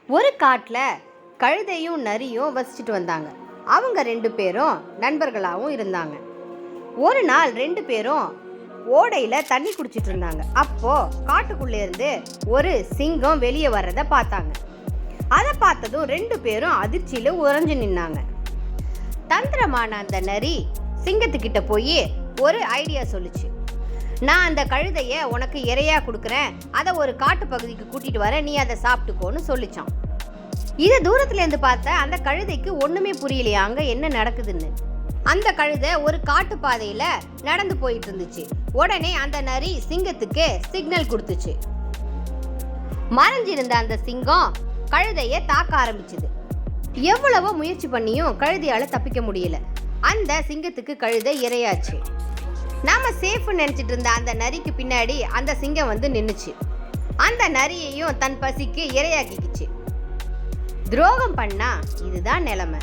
ஒரு காட்டில் கழுதையும் நரியும் வசிச்சுட்டு வந்தாங்க. அவங்க 2 பேரும் நண்பர்களாகவும் இருந்தாங்க. ஒரு நாள் 2 பேரும் ஓடையில் தண்ணி குடிச்சிட்டு இருந்தாங்க. அப்போ காட்டுக்குள்ளே இருந்து ஒரு சிங்கம் வெளியே வர்றதை பார்த்தாங்க. அதை பார்த்ததும் 2 பேரும் அதிர்ச்சியில் உறைஞ்சு நின்னாங்க. தந்திரமான அந்த நரி சிங்கத்துக்கிட்ட போய் ஒரு ஐடியா சொல்லுச்சு. நான் அந்த கழுதையை உனக்கு இறையா கொடுக்குறேன், அதை ஒரு காட்டு பகுதிக்கு கூட்டிட்டு வர, நீ அதை சாப்பிட்டுக்கோன்னு சொல்லிச்சான். இதை தூரத்துலேருந்து பார்த்த அந்த கழுதைக்கு ஒன்றுமே புரியலையா அங்கே என்ன நடக்குதுன்னு. அந்த கழுதை ஒரு காட்டு பாதையில் நடந்து போயிட்டு இருந்துச்சு. உடனே அந்த நரி சிங்கத்துக்கு சிக்னல் கொடுத்துச்சு. மறைஞ்சிருந்த அந்த சிங்கம் கழுதையை தாக்க ஆரம்பிச்சுது. எவ்வளவோ முயற்சி பண்ணியும் கழுதையால தப்பிக்க முடியல. அந்த சிங்கத்துக்கு கழுதை இரையாச்சு. நாம சேஃப்னு நினைச்சிட்டு இருந்த அந்த நரிக்கு பின்னாடி அந்த சிங்கம் வந்து நின்னுச்சு. அந்த நரியையும் தன் பசிக்கு இரையாக்கிக்குச்சு. துரோகம் பண்ணா இதுதான் நிலைமை.